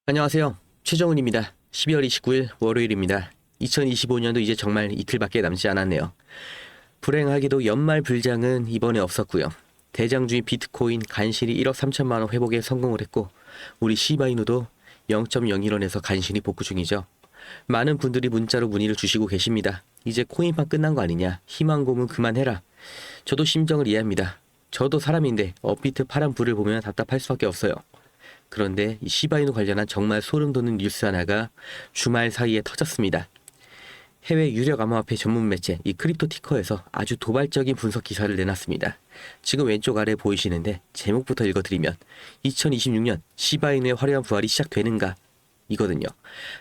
안녕하세요. 최정훈입니다. 12월 29일 월요일입니다. 2025년도 이제 정말 이틀밖에 남지 않았네요. 불행하게도 연말 불장은 이번에 없었고요. 대장주인 비트코인 간신히 1억 3천만 원 회복에 성공을 했고 우리 시바이누도 0.01원에서 간신히 복구 중이죠. 많은 분들이 문자로 문의를 주시고 계십니다. 이제 코인판 끝난 거 아니냐. 희망 고문 그만해라. 저도 심정을 이해합니다. 저도 사람인데 업비트 파란 불을 보면 답답할 수밖에 없어요. 그런데 이 시바이누 관련한 정말 소름 돋는 뉴스 하나가 주말 사이에 터졌습니다. 해외 유력 암호화폐 전문 매체 이 크립토티커에서 아주 도발적인 분석 기사를 내놨습니다. 지금 왼쪽 아래 보이시는데 제목부터 읽어드리면 2026년 시바이누의 화려한 부활이 시작되는가? 이거든요.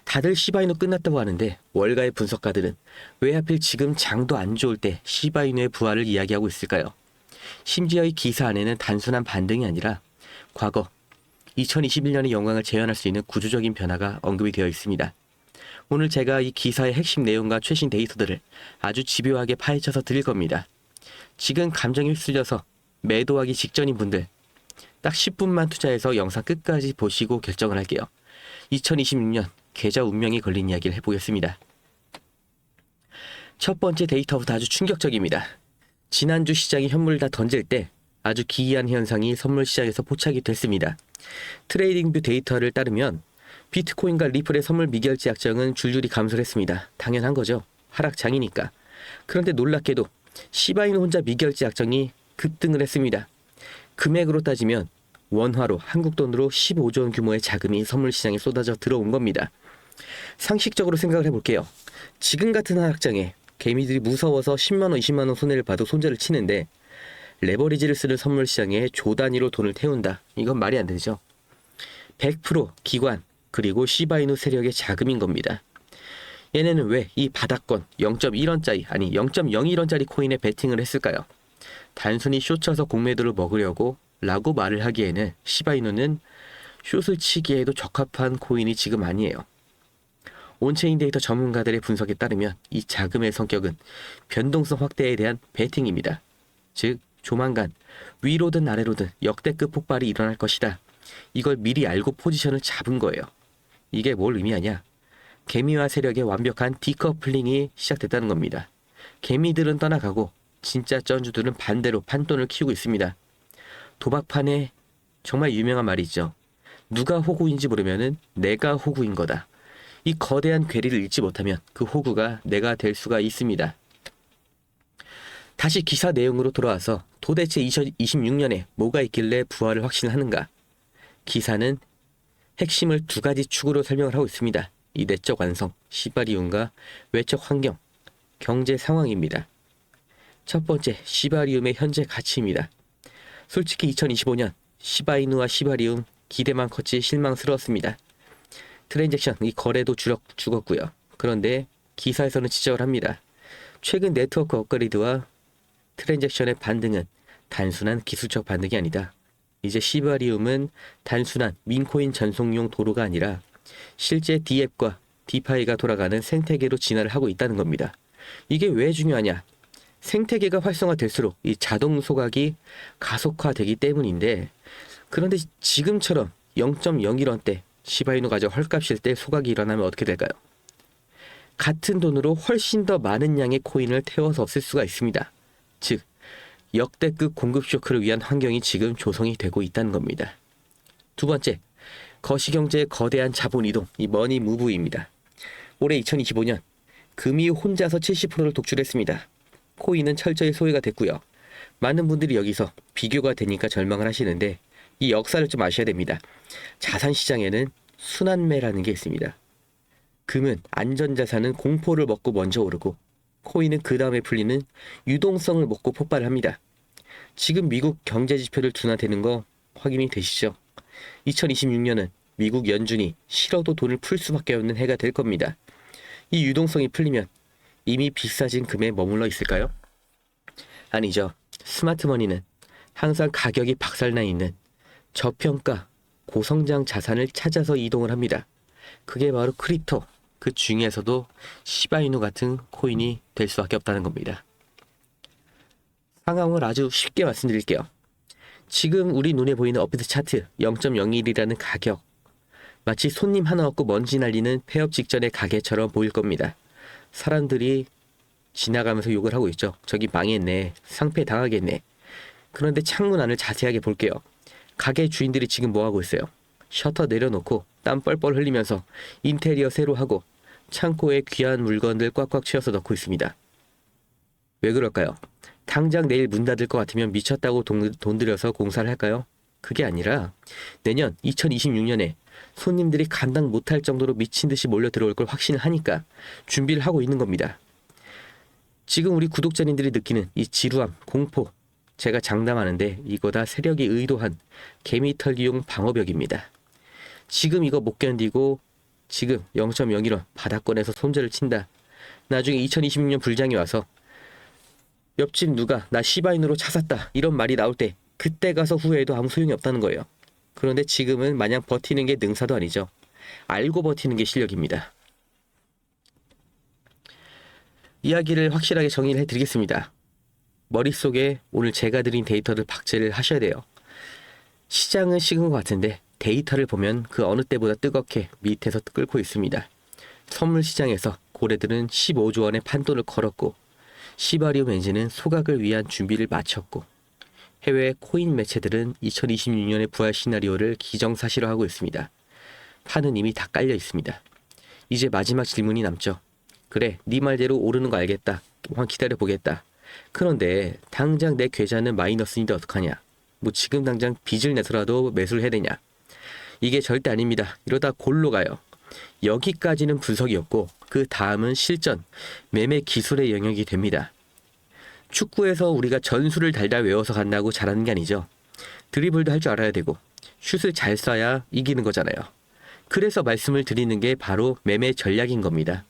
다들 시바이누 끝났다고 하는데 월가의 분석가들은 왜 하필 지금 장도 안 좋을 때 시바이누의 부활을 이야기하고 있을까요? 심지어 이 기사 안에는 단순한 반등이 아니라 과거 2021년의 영광을 재현할 수 있는 구조적인 변화가 언급이 되어 있습니다. 오늘 제가 이 기사의 핵심 내용과 최신 데이터들을 아주 집요하게 파헤쳐서 드릴 겁니다. 지금 감정이 휩쓸려서 매도하기 직전인 분들 딱 10분만 투자해서 영상 끝까지 보시고 결정을 할게요. 2026년 계좌 운명이 걸린 이야기를 해보겠습니다. 첫 번째 데이터부터 아주 충격적입니다. 지난주 시장이 현물을 다 던질 때 아주 기이한 현상이 선물 시장에서 포착이 됐습니다. 트레이딩뷰 데이터를 따르면 비트코인과 리플의 선물 미결제 약정은 줄줄이 감소를 했습니다. 당연한 거죠. 하락장이니까. 그런데 놀랍게도 시바이누 혼자 미결제 약정이 급등을 했습니다. 금액으로 따지면 원화로 한국 돈으로 15조 원 규모의 자금이 선물 시장에 쏟아져 들어온 겁니다. 상식적으로 생각을 해볼게요. 지금 같은 하락장에 개미들이 무서워서 10만원, 20만원 손해를 봐도 손절을 치는데 레버리지를 쓰는 선물 시장에 조 단위로 돈을 태운다. 이건 말이 안 되죠. 100% 기관 그리고 시바이누 세력의 자금인 겁니다. 얘네는 왜 이 바닥권 0.1원짜리 아니 0.01원짜리 코인에 베팅을 했을까요? 단순히 숏쳐서 공매도를 먹으려고 라고 말을 하기에는 시바이누는 숏을 치기에도 적합한 코인이 지금 아니에요. 온체인 데이터 전문가들의 분석에 따르면 이 자금의 성격은 변동성 확대에 대한 베팅입니다. 즉 조만간 위로든 아래로든 역대급 폭발이 일어날 것이다. 이걸 미리 알고 포지션을 잡은 거예요. 이게 뭘 의미하냐? 개미와 세력의 완벽한 디커플링이 시작됐다는 겁니다. 개미들은 떠나가고 진짜 쩐주들은 반대로 판돈을 키우고 있습니다. 도박판에 정말 유명한 말이 있죠. 누가 호구인지 모르면은 내가 호구인 거다. 이 거대한 괴리를 잊지 못하면 그 호구가 내가 될 수가 있습니다. 다시 기사 내용으로 돌아와서 도대체 2026년에 뭐가 있길래 부활을 확신하는가? 기사는 핵심을 두 가지 축으로 설명을 하고 있습니다. 이 내적 완성, 시바리움과 외적 환경, 경제 상황입니다. 첫 번째, 시바리움의 현재 가치입니다. 솔직히 2025년 시바이누와 시바리움 기대만 컸지 실망스러웠습니다. 트랜잭션, 이 거래도 죽었고요. 그런데 기사에서는 지적을 합니다. 최근 네트워크 업그레이드와 트랜잭션의 반등은 단순한 기술적 반등이 아니다. 이제 시바리움은 단순한 민코인 전송용 도로가 아니라 실제 디앱과 디파이가 돌아가는 생태계로 진화를 하고 있다는 겁니다. 이게 왜 중요하냐? 생태계가 활성화될수록 이 자동 소각이 가속화되기 때문인데, 그런데 지금처럼 0.01원대 시바이누 가져 헐값일 때 소각이 일어나면 어떻게 될까요? 같은 돈으로 훨씬 더 많은 양의 코인을 태워서 쓸 수가 있습니다. 즉 역대급 공급 쇼크를 위한 환경이 지금 조성이 되고 있다는 겁니다. 두 번째, 거시경제의 거대한 자본 이동, 이 머니 무브입니다. 올해 2025년 금이 혼자서 70%를 독출했습니다. 코인은 철저히 소외가 됐고요. 많은 분들이 여기서 비교가 되니까 절망을 하시는데 이 역사를 좀 아셔야 됩니다. 자산시장에는 순환매라는 게 있습니다. 금은 안전자산은 공포를 먹고 먼저 오르고 코인은 그 다음에 풀리는 유동성을 먹고 폭발을 합니다. 지금 미국 경제지표를 둔화되는 거 확인이 되시죠? 2026년은 미국 연준이 싫어도 돈을 풀 수밖에 없는 해가 될 겁니다. 이 유동성이 풀리면 이미 비싸진 금에 머물러 있을까요? 아니죠. 스마트머니는 항상 가격이 박살나 있는 저평가 고성장 자산을 찾아서 이동을 합니다. 그게 바로 크립토, 그 중에서도 시바이누 같은 코인이 될 수밖에 없다는 겁니다. 상황을 아주 쉽게 말씀드릴게요. 지금 우리 눈에 보이는 업비트 차트 0.01이라는 가격, 마치 손님 하나 없고 먼지 날리는 폐업 직전의 가게처럼 보일 겁니다. 사람들이 지나가면서 욕을 하고 있죠. 저기 망했네. 상패 당하겠네. 그런데 창문 안을 자세하게 볼게요. 가게 주인들이 지금 뭐하고 있어요? 셔터 내려놓고 땀 뻘뻘 흘리면서 인테리어 새로 하고 창고에 귀한 물건들 꽉꽉 채워서 넣고 있습니다. 왜 그럴까요? 당장 내일 문 닫을 것 같으면 미쳤다고 돈 들여서 공사를 할까요? 그게 아니라 내년 2026년에 손님들이 감당 못할 정도로 미친 듯이 몰려 들어올 걸 확신을 하니까 준비를 하고 있는 겁니다. 지금 우리 구독자님들이 느끼는 이 지루함, 공포, 제가 장담하는데 이거 다 세력이 의도한 개미털기용 방어벽입니다. 지금 이거 못 견디고 지금 0.01원 바닥권에서 손절을 친다. 나중에 2026년 불장이 와서 옆집 누가 나 시바인으로 차 샀다 이런 말이 나올 때 그때 가서 후회해도 아무 소용이 없다는 거예요. 그런데 지금은 마냥 버티는 게 능사도 아니죠. 알고 버티는 게 실력입니다. 이야기를 확실하게 정리를 해드리겠습니다. 머릿속에 오늘 제가 드린 데이터를 박제를 하셔야 돼요. 시장은 식은 것 같은데 데이터를 보면 그 어느 때보다 뜨겁게 밑에서 끓고 있습니다. 선물 시장에서 고래들은 15조 원의 판돈을 걸었고 시바리움 엔진은 소각을 위한 준비를 마쳤고 해외 코인 매체들은 2026년의 부활 시나리오를 기정사실화하고 있습니다. 판은 이미 다 깔려 있습니다. 이제 마지막 질문이 남죠. 그래, 네 말대로 오르는 거 알겠다. 한번 기다려보겠다. 그런데 당장 내 계좌는 마이너스인데 어떡하냐? 뭐 지금 당장 빚을 내서라도 매수를 해야 되냐? 이게 절대 아닙니다. 이러다 골로 가요. 여기까지는 분석이었고 그 다음은 실전, 매매 기술의 영역이 됩니다. 축구에서 우리가 전술을 달달 외워서 간다고 잘하는 게 아니죠. 드리블도 할 줄 알아야 되고 슛을 잘 쏴야 이기는 거잖아요. 그래서 말씀을 드리는 게 바로 매매 전략인 겁니다.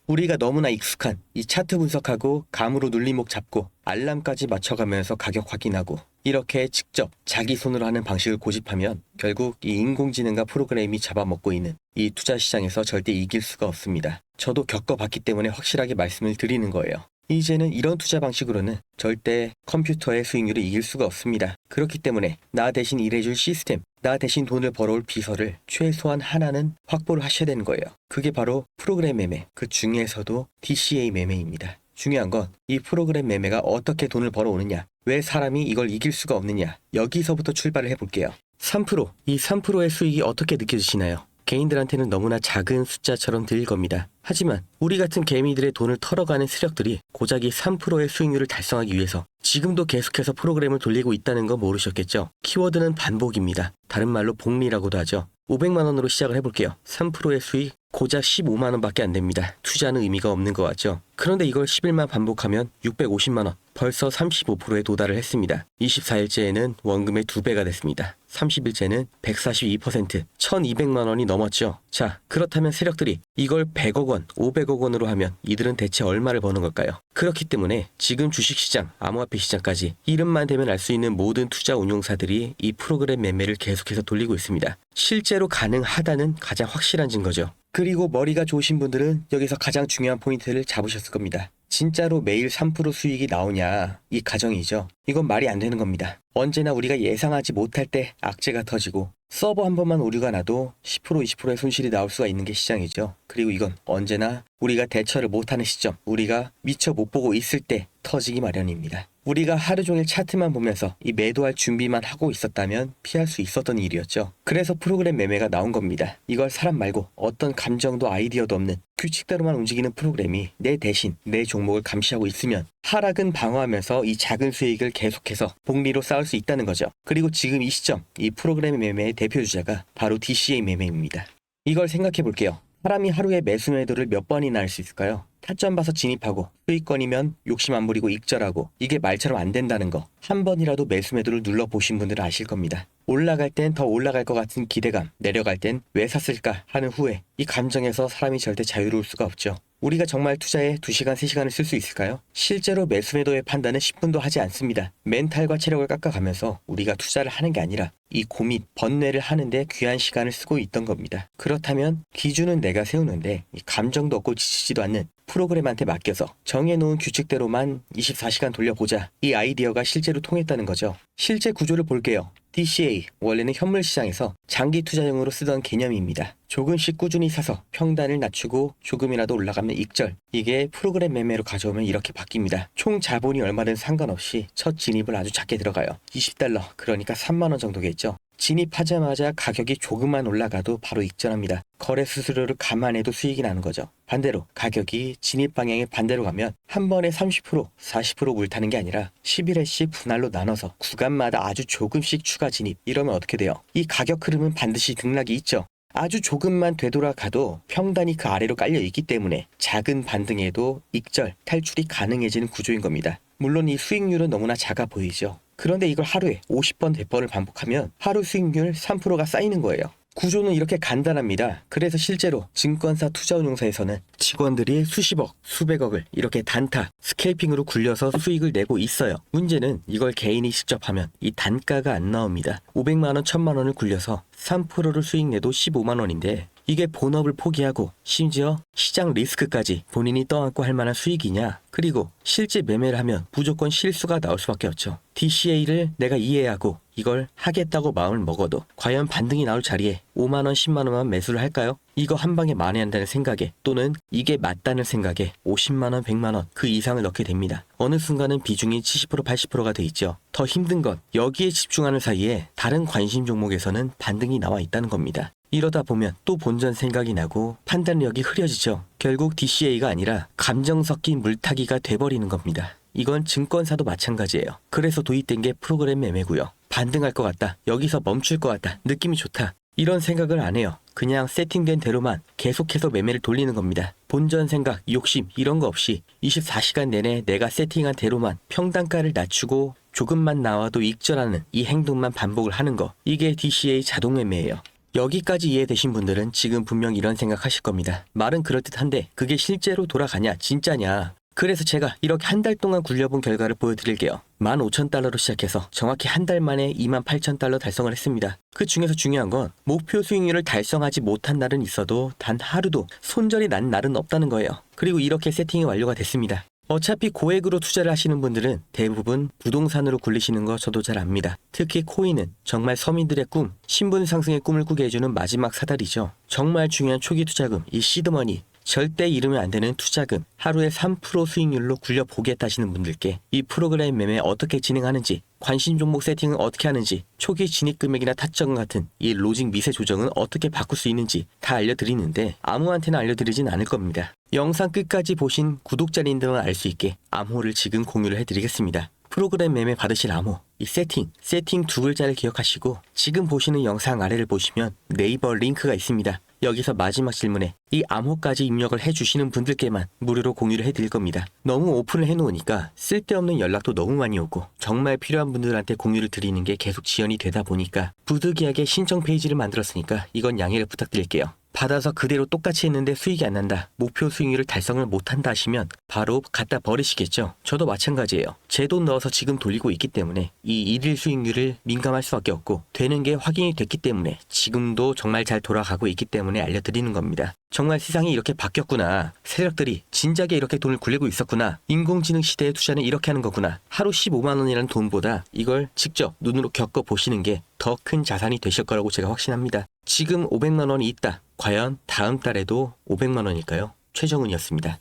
우리가 너무나 익숙한 이 차트 분석하고 감으로 눌림목 잡고 알람까지 맞춰가면서 가격 확인하고 이렇게 직접 자기 손으로 하는 방식을 고집하면 결국 이 인공지능과 프로그램이 잡아먹고 있는 이 투자 시장에서 절대 이길 수가 없습니다. 저도 겪어봤기 때문에 확실하게 말씀을 드리는 거예요. 이제는 이런 투자 방식으로는 절대 컴퓨터의 수익률을 이길 수가 없습니다. 그렇기 때문에 나 대신 일해줄 시스템, 나 대신 돈을 벌어올 비서를 최소한 하나는 확보를 하셔야 되는 거예요. 그게 바로 프로그램 매매, 그 중에서도 DCA 매매입니다. 중요한 건 이 프로그램 매매가 어떻게 돈을 벌어오느냐, 왜 사람이 이걸 이길 수가 없느냐, 여기서부터 출발을 해볼게요. 3%, 이 3%의 수익이 어떻게 느껴지시나요? 개인들한테는 너무나 작은 숫자처럼 들릴 겁니다. 하지만 우리 같은 개미들의 돈을 털어가는 세력들이 고작 이 3%의 수익률을 달성하기 위해서 지금도 계속해서 프로그램을 돌리고 있다는 거 모르셨겠죠? 키워드는 반복입니다. 다른 말로 복리라고도 하죠. 500만 원으로 시작을 해볼게요. 3%의 수익 고작 15만 원밖에 안 됩니다. 투자는 의미가 없는 것 같죠? 그런데 이걸 10일만 반복하면 650만 원, 벌써 35%에 도달을 했습니다. 24일째에는 원금의 2배가 됐습니다. 30일째는 142%, 1200만 원이 넘었죠. 자, 그렇다면 세력들이 이걸 100억 원, 500억 원으로 하면 이들은 대체 얼마를 버는 걸까요? 그렇기 때문에 지금 주식시장, 암호화폐 시장까지 이름만 대면 알 수 있는 모든 투자 운용사들이 이 프로그램 매매를 계속해서 돌리고 있습니다. 실제로 가능하다는 가장 확실한 증거죠. 그리고 머리가 좋으신 분들은 여기서 가장 중요한 포인트를 잡으셨을 겁니다. 진짜로 매일 3% 수익이 나오냐, 이 가정이죠. 이건 말이 안 되는 겁니다. 언제나 우리가 예상하지 못할 때 악재가 터지고 서버 한 번만 오류가 나도 10% 20%의 손실이 나올 수가 있는 게 시장이죠. 그리고 이건 언제나 우리가 대처를 못하는 시점, 우리가 미처 못 보고 있을 때 터지기 마련입니다. 우리가 하루 종일 차트만 보면서 이 매도할 준비만 하고 있었다면 피할 수 있었던 일이었죠. 그래서 프로그램 매매가 나온 겁니다. 이걸 사람 말고 어떤 감정도 아이디어도 없는 규칙대로만 움직이는 프로그램이 내 대신 내 종목을 감시하고 있으면 하락은 방어하면서 이 작은 수익을 계속해서 복리로 쌓을 수 있다는 거죠. 그리고 지금 이 시점, 이 프로그램 매매의 대표 주자가 바로 DCA 매매입니다. 이걸 생각해 볼게요. 사람이 하루에 매수 매도를 몇 번이나 할 수 있을까요? 타점 봐서 진입하고 수익권이면 욕심 안 부리고 익절하고 이게 말처럼 안 된다는 거 한 번이라도 매수 매도를 눌러보신 분들은 아실 겁니다. 올라갈 땐 더 올라갈 것 같은 기대감, 내려갈 땐 왜 샀을까 하는 후회, 이 감정에서 사람이 절대 자유로울 수가 없죠. 우리가 정말 투자에 2시간, 3시간을 쓸 수 있을까요? 실제로 매수 매도의 판단은 10분도 하지 않습니다. 멘탈과 체력을 깎아가면서 우리가 투자를 하는 게 아니라 이 고민, 번뇌를 하는데 귀한 시간을 쓰고 있던 겁니다. 그렇다면 기준은 내가 세우는데 이 감정도 없고 지치지도 않는 프로그램한테 맡겨서 정해놓은 규칙대로만 24시간 돌려보자. 이 아이디어가 실제로 통했다는 거죠. 실제 구조를 볼게요. DCA, 원래는 현물 시장에서 장기 투자용으로 쓰던 개념입니다. 조금씩 꾸준히 사서 평단을 낮추고 조금이라도 올라가면 익절. 이게 프로그램 매매로 가져오면 이렇게 바뀝니다. 총 자본이 얼마든 상관없이 첫 진입을 아주 작게 들어가요. $20, 그러니까 3만원 정도겠죠. 진입하자마자 가격이 조금만 올라가도 바로 익절합니다. 거래 수수료를 감안해도 수익이 나는 거죠. 반대로 가격이 진입 방향의 반대로 가면 한 번에 30%, 40% 물타는 게 아니라 11회씩 분할로 나눠서 구간마다 아주 조금씩 추가 진입. 이러면 어떻게 돼요? 이 가격 흐름은 반드시 등락이 있죠. 아주 조금만 되돌아가도 평단이 그 아래로 깔려 있기 때문에 작은 반등에도 익절, 탈출이 가능해지는 구조인 겁니다. 물론 이 수익률은 너무나 작아 보이죠. 그런데 이걸 하루에 50번, 100번을 반복하면 하루 수익률 3%가 쌓이는 거예요. 구조는 이렇게 간단합니다. 그래서 실제로 증권사 투자운용사에서는 직원들이 수십억, 수백억을 이렇게 단타, 스캘핑으로 굴려서 수익을 내고 있어요. 문제는 이걸 개인이 직접 하면 이 단가가 안 나옵니다. 500만 원, 1000만 원을 굴려서 3%를 수익 내도 15만 원인데 이게 본업을 포기하고 심지어 시장 리스크까지 본인이 떠안고 할 만한 수익이냐? 그리고 실제 매매를 하면 무조건 실수가 나올 수밖에 없죠. DCA를 내가 이해하고 이걸 하겠다고 마음을 먹어도 과연 반등이 나올 자리에 5만 원, 10만 원만 매수를 할까요? 이거 한 방에 만회한다는 생각에 또는 이게 맞다는 생각에 50만 원, 100만 원 그 이상을 넣게 됩니다. 어느 순간은 비중이 70%, 80%가 돼 있죠. 더 힘든 건 여기에 집중하는 사이에 다른 관심 종목에서는 반등이 나와 있다는 겁니다. 이러다 보면 또 본전 생각이 나고 판단력이 흐려지죠. 결국 DCA가 아니라 감정 섞인 물타기가 돼버리는 겁니다. 이건 증권사도 마찬가지예요. 그래서 도입된 게 프로그램 매매고요. 반등할 것 같다. 여기서 멈출 것 같다. 느낌이 좋다. 이런 생각을 안 해요. 그냥 세팅된 대로만 계속해서 매매를 돌리는 겁니다. 본전 생각, 욕심 이런 거 없이 24시간 내내 내가 세팅한 대로만 평단가를 낮추고 조금만 나와도 익절하는 이 행동만 반복을 하는 거. 이게 DCA 자동 매매예요. 여기까지 이해되신 분들은 지금 분명 이런 생각하실 겁니다. 말은 그럴듯한데 그게 실제로 돌아가냐 진짜냐. 그래서 제가 이렇게 한 달 동안 굴려본 결과를 보여드릴게요. 15,000달러로 시작해서 정확히 한 달 만에 28,000달러 달성을 했습니다. 그 중에서 중요한 건 목표 수익률을 달성하지 못한 날은 있어도 단 하루도 손절이 난 날은 없다는 거예요. 그리고 이렇게 세팅이 완료가 됐습니다. 어차피 고액으로 투자를 하시는 분들은 대부분 부동산으로 굴리시는 거 저도 잘 압니다. 특히 코인은 정말 서민들의 꿈, 신분 상승의 꿈을 꾸게 해주는 마지막 사다리죠. 정말 중요한 초기 투자금, 이 시드머니, 절대 잃으면 안 되는 투자금, 하루에 3% 수익률로 굴려보겠다 하시는 분들께 이 프로그램 매매 어떻게 진행하는지, 관심 종목 세팅은 어떻게 하는지, 초기 진입 금액이나 타점 같은 이 로직 미세 조정은 어떻게 바꿀 수 있는지 다 알려드리는데 아무한테나 알려드리진 않을 겁니다. 영상 끝까지 보신 구독자님들만 알 수 있게 암호를 지금 공유를 해드리겠습니다. 프로그램 매매 받으실 암호, 이 세팅 두 글자를 기억하시고 지금 보시는 영상 아래를 보시면 네이버 링크가 있습니다. 여기서 마지막 질문에 이 암호까지 입력을 해주시는 분들께만 무료로 공유를 해드릴 겁니다. 너무 오픈을 해놓으니까 쓸데없는 연락도 너무 많이 오고 정말 필요한 분들한테 공유를 드리는 게 계속 지연이 되다 보니까 부득이하게 신청 페이지를 만들었으니까 이건 양해를 부탁드릴게요. 받아서 그대로 똑같이 했는데 수익이 안 난다, 목표 수익률을 달성을 못한다 하시면 바로 갖다 버리시겠죠. 저도 마찬가지예요. 제 돈 넣어서 지금 돌리고 있기 때문에 이 일일 수익률을 민감할 수밖에 없고 되는 게 확인이 됐기 때문에 지금도 정말 잘 돌아가고 있기 때문에 알려드리는 겁니다. 정말 세상이 이렇게 바뀌었구나. 세력들이 진작에 이렇게 돈을 굴리고 있었구나. 인공지능 시대의 투자는 이렇게 하는 거구나. 하루 15만 원이라는 돈보다 이걸 직접 눈으로 겪어보시는 게 더 큰 자산이 되실 거라고 제가 확신합니다. 지금 500만 원이 있다. 과연 다음 달에도 500만 원일까요? 최정훈이었습니다.